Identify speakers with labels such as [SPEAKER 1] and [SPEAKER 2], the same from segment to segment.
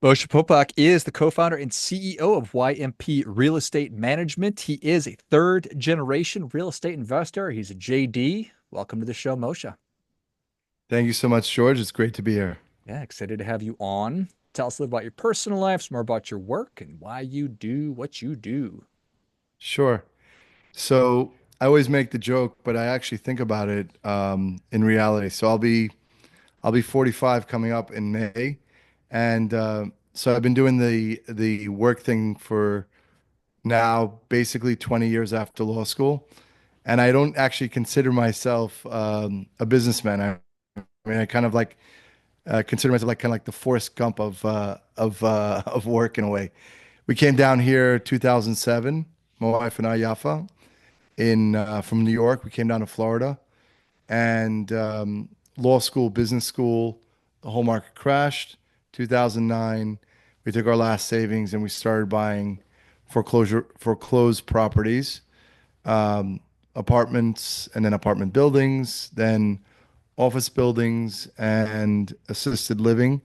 [SPEAKER 1] Moshe Popack is the co-founder and CEO of YMP Real Estate Management. He is a third generation real estate investor. He's a JD. Welcome to the show, Moshe.
[SPEAKER 2] Thank you so much, George. It's great to be here.
[SPEAKER 1] Yeah, excited to have you on. Tell us a little about your personal life, some more about your work, and why you do what you do.
[SPEAKER 2] Sure. So I always make the joke, but I actually think about it in reality. So I'll be 45 coming up in May, and so I've been doing the work thing for now basically 20 years after law school, and I don't actually consider myself a businessman. I mean, I kind of like consider myself like kind of like the Forrest Gump of work in a way. We came down here 2007, my wife and I, Yafa, in from New York. We came down to Florida, and law school, business school, the whole market crashed. 2009, we took our last savings and we started buying foreclosed properties, um, apartments, and then apartment buildings, then office buildings and assisted living.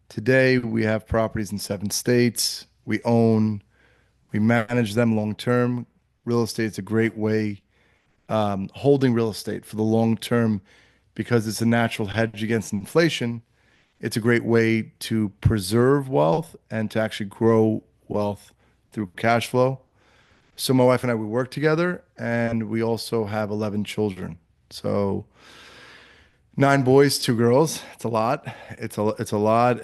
[SPEAKER 2] Today, we have properties in 7 states. We manage them long term. Real estate is a great way, holding real estate for the long term because it's a natural hedge against inflation. It's a great way to preserve wealth and to actually grow wealth through cash flow. So my wife and I, we work together and we also have 11 children. So 9 boys, 2 girls. It's a lot. It's a lot.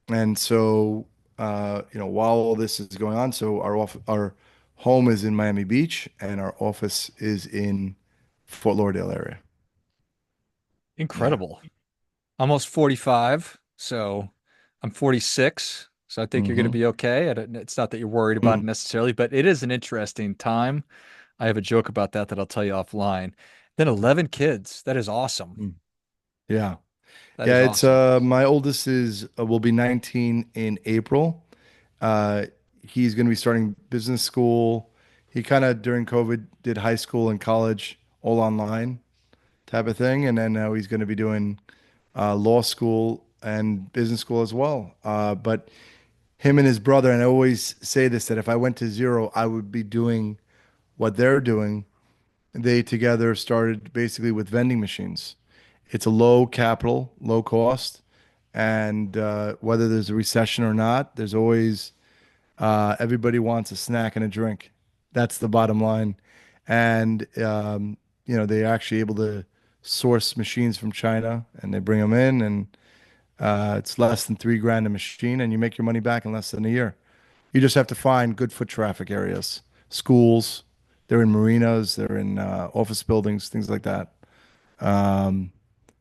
[SPEAKER 2] And so, while all this is going on, so our home is in Miami Beach and our office is in Fort Lauderdale area. Yeah.
[SPEAKER 1] Incredible. Almost 45, so I'm 46, so I think you're going to
[SPEAKER 2] hmm
[SPEAKER 1] be okay. It's not that you're worried about it necessarily, but it is an interesting time. I have a joke about that I'll tell you offline. Then 11 kids. That is awesome.
[SPEAKER 2] Yeah.
[SPEAKER 1] That is
[SPEAKER 2] Yeah, it's
[SPEAKER 1] awesome.
[SPEAKER 2] my oldest is will be 19 in April. Uh he's going to be starting business school. He kind of during COVID did high school and college all online type of thing, and then now he's going to be doing law school and business school as well. But him and his brother, and I always say this, that if I went to zero, I would be doing what they're doing. They together started basically with vending machines. It's a low capital, low cost, and whether there's a recession or not, there's always everybody wants a snack and a drink. That's the bottom line. And they're actually able to source machines from China, and they bring them in, and it's less than 3 grand a machine, and you make your money back in less than a year. You just have to find good foot traffic areas, schools. They're in marinas, they're in office buildings, things like that. Um,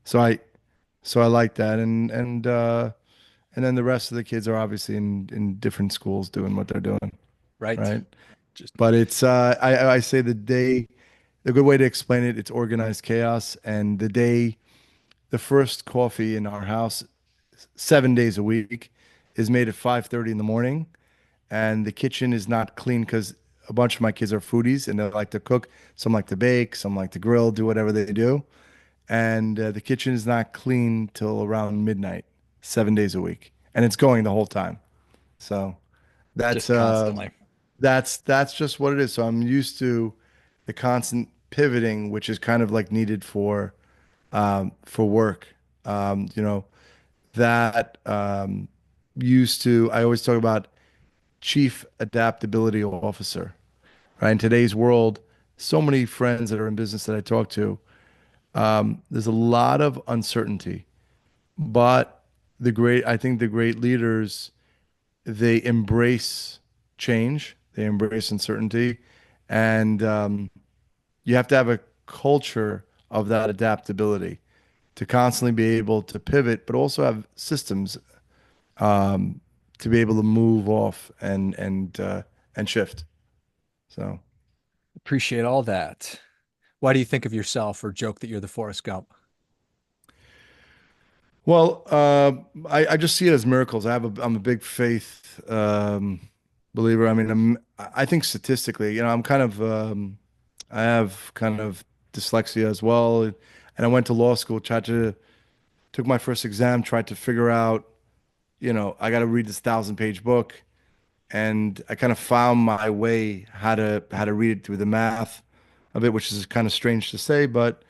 [SPEAKER 2] so I, so I like that, and then the rest of the kids are obviously in different schools doing what they're doing,
[SPEAKER 1] Right.
[SPEAKER 2] right?
[SPEAKER 1] Just
[SPEAKER 2] But it's I say the good way to explain it, it's organized chaos, and the first coffee in our house 7 days a week is made at 5:30 in the morning, and the kitchen is not clean because a bunch of my kids are foodies and they like to cook. Some like to bake, some like to grill, do whatever they do. And the kitchen is not clean till around midnight, 7 days a week, and it's going the whole time. So that's
[SPEAKER 1] just constantly.
[SPEAKER 2] that's just what it is. So I'm used to the constant pivoting, which is kind of like needed for work. You know that used to. I always talk about chief adaptability officer, right? In today's world, so many friends that are in business that I talk to, there's a lot of uncertainty, but I think the great leaders, they embrace change, they embrace uncertainty, and you have to have a culture of that adaptability to constantly be able to pivot, but also have systems um, to be able to move off and shift. So.
[SPEAKER 1] Appreciate all that. Why do you think of yourself or joke that you're the Forrest Gump?
[SPEAKER 2] Well, I just see it as miracles. I'm a big faith believer. I mean, I think statistically, I have kind of dyslexia as well, and I went to law school, took my first exam, tried to figure out. I got to read this 1,000-page book, and I kind of found my way how to read it through the math of it, which is kind of strange to say, but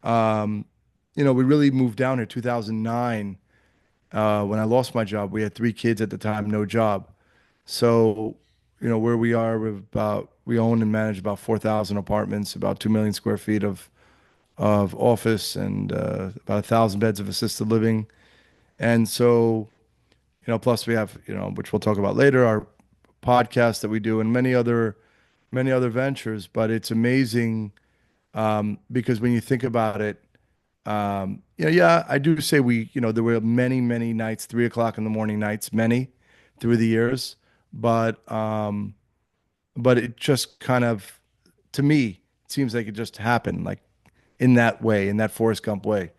[SPEAKER 2] we really moved down here 2009. When I lost my job, we had 3 kids at the time, no job. So, where we are, we own and manage about 4,000 apartments, about 2 million square feet of office, and about 1,000 beds of assisted living. And so, plus we have, which we'll talk about later, our podcast that we do and many other ventures. But it's amazing, because when you think about it, yeah, I do say there were many, many nights, 3 o'clock in the morning nights, many through the years, but but it just kind of, to me, it seems like it just happened, like in that way, in that Forrest Gump way.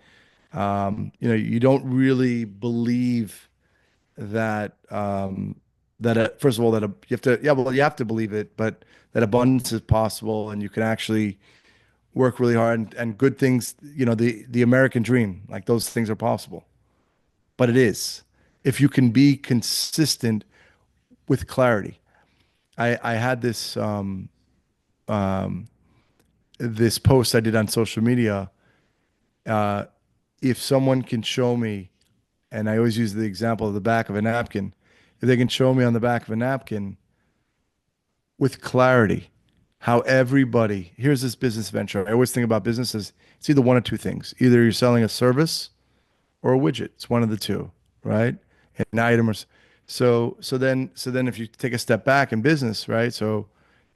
[SPEAKER 2] You don't really believe that first of all, you have to, yeah, well, you have to believe it, but that abundance is possible, and you can actually work really hard, and good things, the American dream, like those things are possible. But it is, if you can be consistent with clarity. I had this post I did on social media. Uh, if someone can show me, and I always use the example of the back of a napkin, if they can show me on the back of a napkin with clarity how everybody, here's this business venture. I always think about business as it's either one of two things. Either you're selling a service or a widget. It's one of the two, right? An item or so then if you take a step back in business, right? So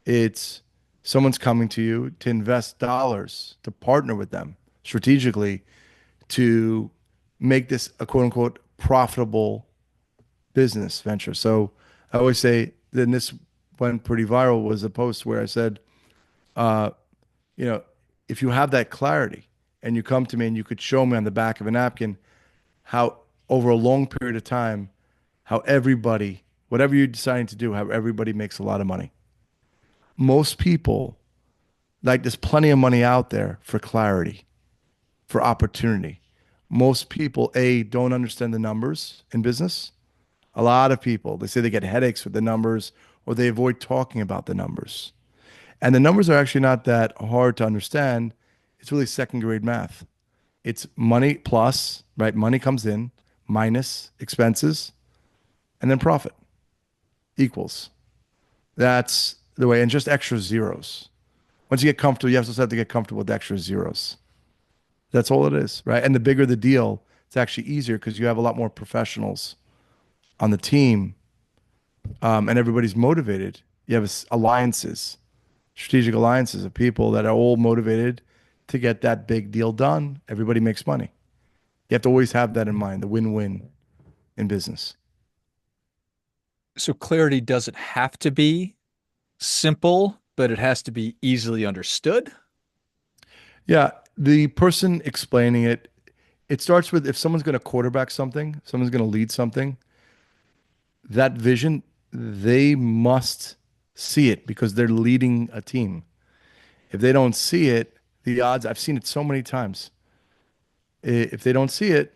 [SPEAKER 2] it's someone's coming to you to invest dollars, to partner with them strategically to make this a quote unquote profitable business venture. So I always say, then this went pretty viral, was a post where I said, uh, you know, if you have that clarity and you come to me and you could show me on the back of a napkin how over a long period of time, how everybody, whatever you're deciding to do, how everybody makes a lot of money. Most people, like there's plenty of money out there for clarity, for opportunity. Most people, A, don't understand the numbers in business. A lot of people, they say they get headaches with the numbers or they avoid talking about the numbers. And the numbers are actually not that hard to understand. It's really second grade math. It's money plus, right? Money comes in minus expenses and then profit equals. That's the way. And just extra zeros. Once you get comfortable, you also have to get comfortable with extra zeros. That's all it is, right? And the bigger the deal, it's actually easier because you have a lot more professionals on the team, and everybody's motivated. You have alliances, strategic alliances of people that are all motivated to get that big deal done. Everybody makes money. You have to always have that in mind, the win-win in business.
[SPEAKER 1] So clarity doesn't have to be simple, but it has to be easily understood.
[SPEAKER 2] Yeah, the person explaining it, it starts with if someone's going to quarterback something, someone's going to lead something, that vision, they must see it because they're leading a team. If they don't see it, the odds, I've seen it so many times. If they don't see it,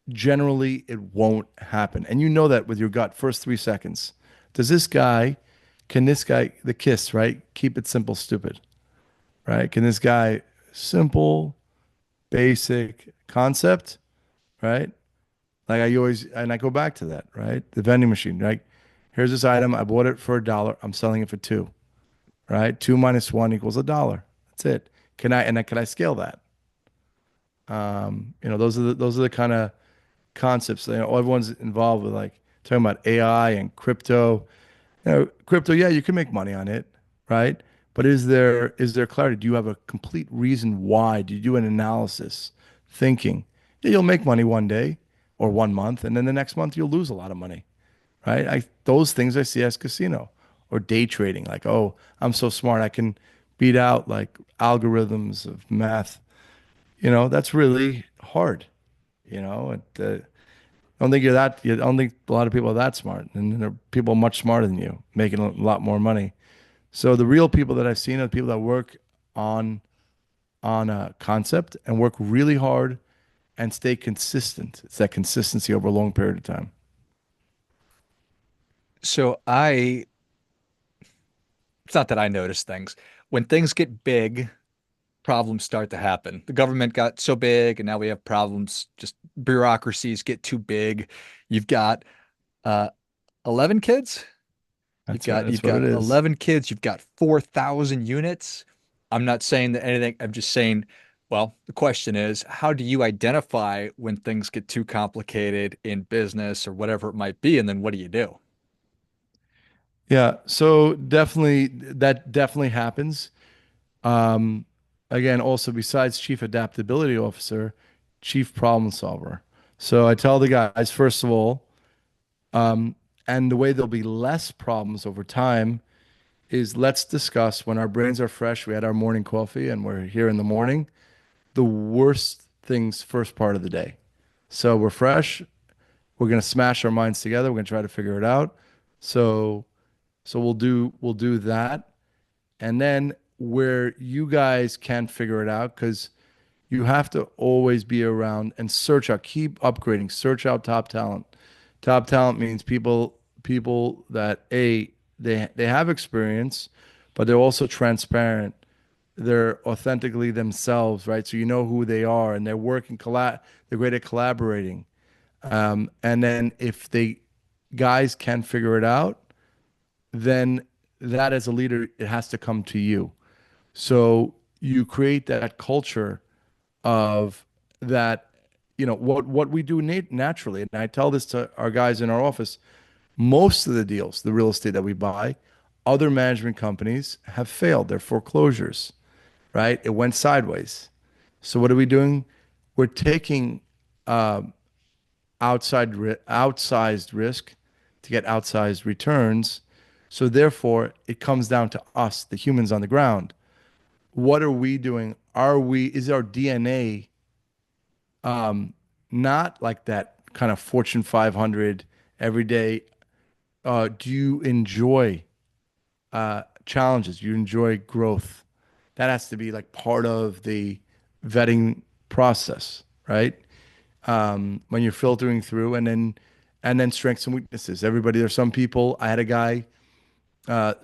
[SPEAKER 2] generally it won't happen. And you know that with your gut, first 3 seconds. Does this guy, can this guy, the KISS, right? Keep it simple, stupid, right? Can this guy, simple, basic concept, right? Like I always, and I go back to that, right? The vending machine, right? Here's this item. I bought it for $1. I'm selling it for two, right? Two minus one equals $1. That's it. Can I scale that? Those are the kind of concepts. Everyone's involved with like talking about AI and crypto. Crypto, yeah, you can make money on it, right? But is there clarity? Do you have a complete reason why? Do you do an analysis, thinking, yeah, you'll make money one day or 1 month, and then the next month you'll lose a lot of money, right? Those things I see as casino or day trading. Like, oh, I'm so smart, I can beat out like algorithms of math. That's really hard. I don't think you're that. I don't think a lot of people are that smart, and there are people much smarter than you making a lot more money. So the real people that I've seen are the people that work on on a concept and work really hard and stay consistent. It's that consistency over a long period of time.
[SPEAKER 1] So it's not that I notice things. When things get big, problems start to happen. The government got so big, and now we have problems. Just bureaucracies get too big. You've got uh, 11 kids. You've
[SPEAKER 2] That's right.
[SPEAKER 1] got
[SPEAKER 2] That's
[SPEAKER 1] you've
[SPEAKER 2] what
[SPEAKER 1] got
[SPEAKER 2] it is.
[SPEAKER 1] 11 kids. You've got 4,000 units. I'm not saying that anything. I'm just saying, well, the question is, how do you identify when things get too complicated in business or whatever it might be, and then what do you do?
[SPEAKER 2] Yeah. So definitely that definitely happens. Um, Again, also besides chief adaptability officer, chief problem solver. So I tell the guys, first of all, um, and the way there'll be less problems over time is let's discuss when our brains are fresh, we had our morning coffee and we're here in the morning, the worst things first part of the day. So we're fresh, we're gonna smash our minds together, we're gonna try to figure it out. So we'll do that. And then where you guys can figure it out, because you have to always be around and search out, keep upgrading, search out top talent. Top talent means people that they have experience, but they're also transparent. They're authentically themselves, right? So you know who they are, and they're working they're great at collaborating. And then if they guys can figure it out, then that as a leader, it has to come to you. So you create that culture of that, what we do naturally. And I tell this to our guys in our office. Most of the deals, the real estate that we buy, other management companies have failed. They're foreclosures, right? It went sideways. So what are we doing? We're taking outsized risk to get outsized returns. So therefore, it comes down to us, the humans on the ground. What are we doing? Is our DNA not like that kind of Fortune 500 every day? Do you enjoy challenges? Do you enjoy growth? That has to be like part of the vetting process, right? When you're filtering through, and then strengths and weaknesses. Everybody, there's some people. I had a guy.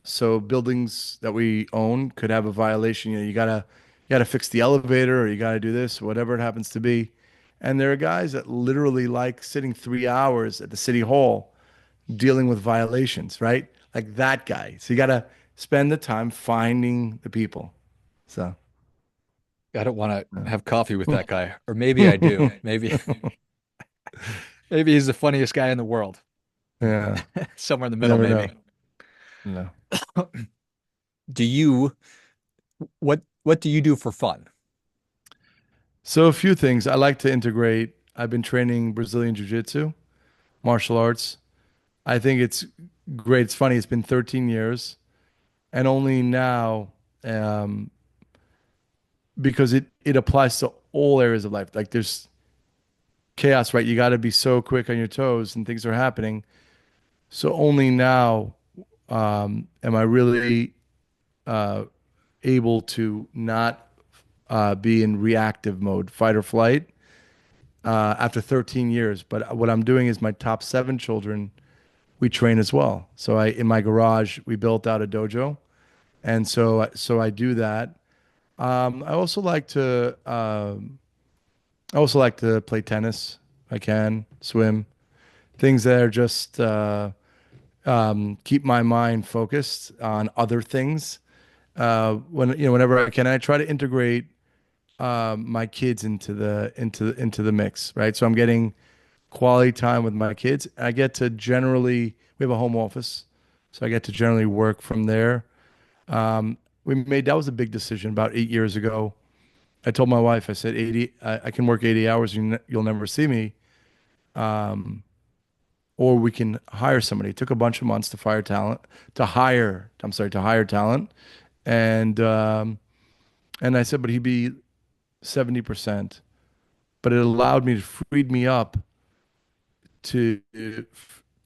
[SPEAKER 2] So buildings that we own could have a violation. You gotta fix the elevator, or you gotta do this, whatever it happens to be. And there are guys that literally like sitting 3 hours at the city hall dealing with violations, right? Like that guy. So you gotta spend the time finding the people. So
[SPEAKER 1] I don't want to have coffee with
[SPEAKER 2] yeah.
[SPEAKER 1] that guy, or maybe I do. Maybe he's the funniest guy in the world.
[SPEAKER 2] Yeah.
[SPEAKER 1] Somewhere in the
[SPEAKER 2] You
[SPEAKER 1] middle,
[SPEAKER 2] never know.
[SPEAKER 1] maybe.
[SPEAKER 2] No.
[SPEAKER 1] Do you what do you do for fun?
[SPEAKER 2] So a few things. I like to integrate. I've been training Brazilian Jiu-Jitsu, martial arts. I think it's great. It's funny. It's been 13 years, and only now, um, because it applies to all areas of life. Like there's chaos, right? You got to be so quick on your toes, and things are happening. So only now am I really uh, able to not be in reactive mode, fight or flight, after 13 years. But what I'm doing is my top seven children, we train as well. So in my garage, we built out a dojo. And so I do that. I also like to play tennis. I can swim, things that are just keep my mind focused on other things. Whenever I can, I try to integrate my kids into the mix, right? So I'm getting quality time with my kids. I get to generally we have a home office, so I get to generally work from there. That was a big decision about 8 years ago. I told my wife, I said, 80, I can work 80 hours, you'll never see me, or we can hire somebody. It took a bunch of months to hire talent. And, and I said, but he'd be 70%, but it allowed me to freed me up to,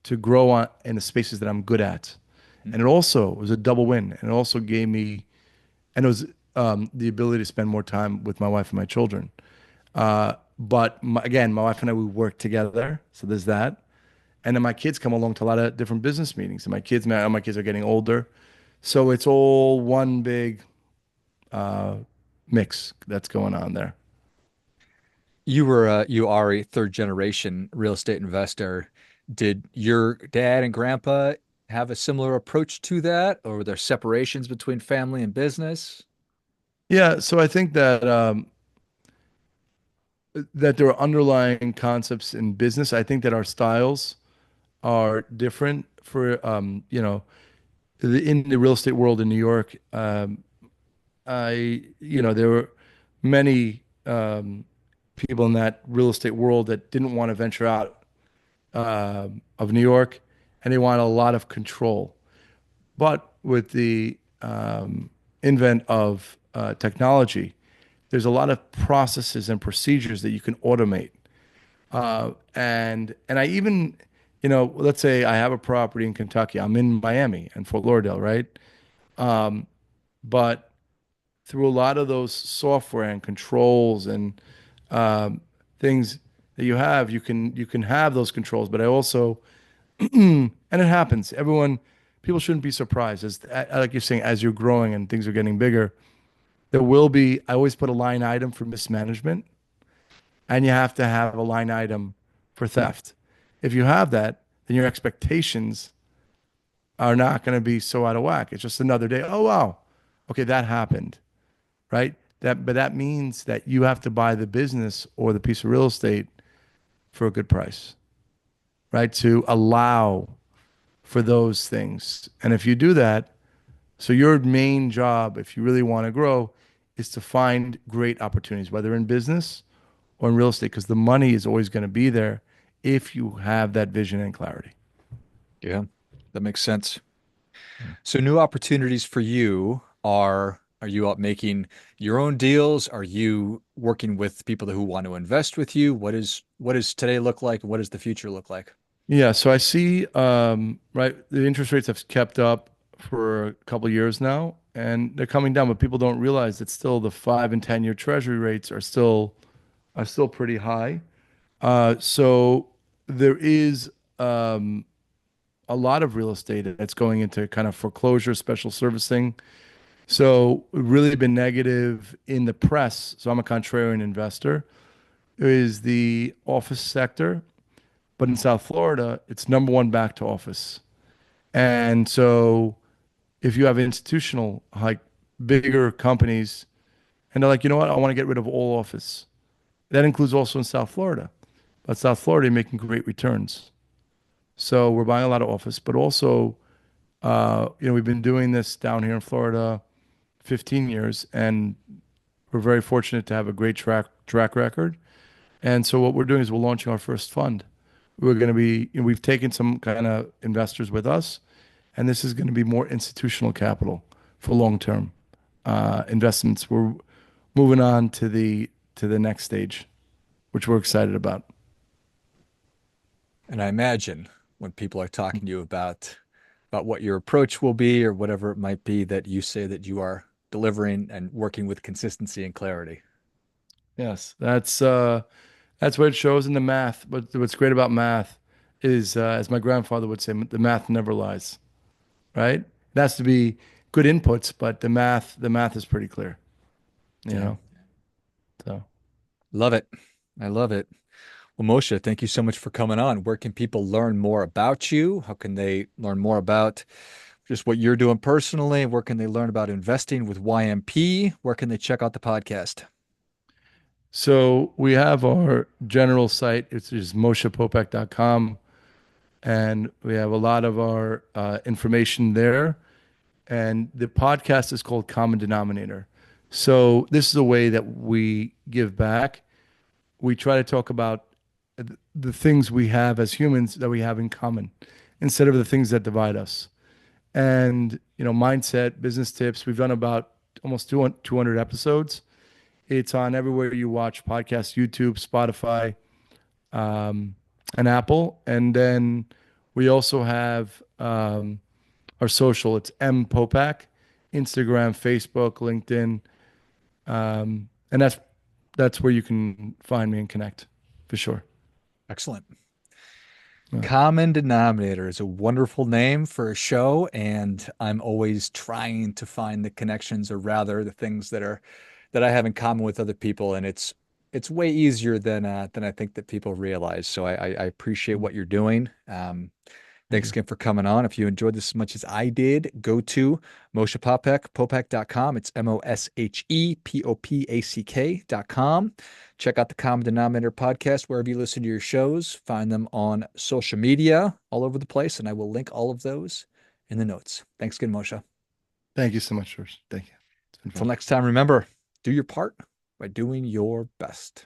[SPEAKER 2] to grow in the spaces that I'm good at. And it also was a double win. And it also gave me, and it was the ability to spend more time with my wife and my children. But again, my wife and I, we work together. So there's that. And then my kids come along to a lot of different business meetings, and my kids are getting older, so it's all one big uh, mix that's going on there.
[SPEAKER 1] You are a third generation real estate investor. Did your dad and grandpa have a similar approach to that, or were there separations between family and business?
[SPEAKER 2] Yeah, so I think that there are underlying concepts in business. I think that our styles are different for in the real estate world in New York. There were many people in that real estate world that didn't want to venture out of New York, and they wanted a lot of control. But with the invent of technology, there's a lot of processes and procedures that you can automate. And I even, let's say I have a property in Kentucky. I'm in Miami and Fort Lauderdale, right? But through a lot of those software and controls and um, things that you can have those controls. But I also and it happens. People shouldn't be surprised like you're saying, as you're growing and things are getting bigger. There will be. I always put a line item for mismanagement, and you have to have a line item for theft. If you have that, then your expectations are not going to be so out of whack. It's just another day. Oh wow, okay, that happened, right? But that means that you have to buy the business or the piece of real estate for a good price, right? To allow for those things. And if you do that, so your main job, if you really want to grow, is to find great opportunities, whether in business or in real estate, because the money is always going to be there if you have that vision and clarity.
[SPEAKER 1] Yeah, that makes sense. So new opportunities for you are you out making your own deals? Are you working with people who want to invest with you? What does today look like? What does the future look like?
[SPEAKER 2] Yeah, so I see, right, the interest rates have kept up for a couple of years now, and they're coming down, but people don't realize that still the 5 and 10 year Treasury rates are still pretty high. So there is a lot of real estate that's going into kind of foreclosure, special servicing. So really been negative in the press. So I'm a contrarian investor. Is the office sector, but in South Florida, it's number one back to office. And so if you have institutional, like bigger companies, and they're like, you know what, I want to get rid of all office. That includes also in South Florida. But South Florida making great returns. So we're buying a lot of office, but also, we've been doing this down here in Florida 15 years, and we're very fortunate to have a great track record. And so what we're doing is we're launching our first fund. We've taken some kind of investors with us, and this is going to be more institutional capital for long-term investments. We're moving on to the next stage, which we're excited about.
[SPEAKER 1] And I imagine when people are talking to you about what your approach will be or whatever it might be, that you say that you are delivering and working with consistency and clarity.
[SPEAKER 2] Yes, that's what it shows in the math. But what's great about math is, as my grandfather would say, the math never lies, right? It has to be good inputs, but the math is pretty clear, you
[SPEAKER 1] Yeah.
[SPEAKER 2] know? So,
[SPEAKER 1] Love it. I love it. Well, Moshe, thank you so much for coming on. Where can people learn more about you? How can they learn more about just what you're doing personally? Where can they learn about investing with YMP? Where can they check out the podcast?
[SPEAKER 2] so we have our general site. It's just moshepopack.com, and we have a lot of our information there. And the podcast is called Common Denominator. So this is a way that we give back. We try to talk about the things we have as humans that we have in common instead of the things that divide us. And, mindset, business tips. We've done about almost 200 episodes. It's on everywhere you watch podcasts, YouTube, Spotify, um, and Apple. And then we also have our social. It's M Popack, Instagram, Facebook, LinkedIn, and that's where you can find me and connect for sure.
[SPEAKER 1] Excellent.
[SPEAKER 2] Yeah.
[SPEAKER 1] Common Denominator is a wonderful name for a show, and I'm always trying to find the connections, or rather the things that I have in common with other people, and it's way easier than I think that people realize. So I appreciate what you're doing.
[SPEAKER 2] Thank
[SPEAKER 1] Thanks
[SPEAKER 2] you.
[SPEAKER 1] again for coming on. If you enjoyed this as much as I did, go to Moshe Popack, Popack.com. It's MoshePopack.com. Check out the Common Denominator podcast wherever you listen to your shows. Find them on social media all over the place, and I will link all of those in the notes. Thanks again, Moshe.
[SPEAKER 2] Thank you so much, George. Thank you. It's been
[SPEAKER 1] Until
[SPEAKER 2] fun.
[SPEAKER 1] next time, remember, do your part by doing your best.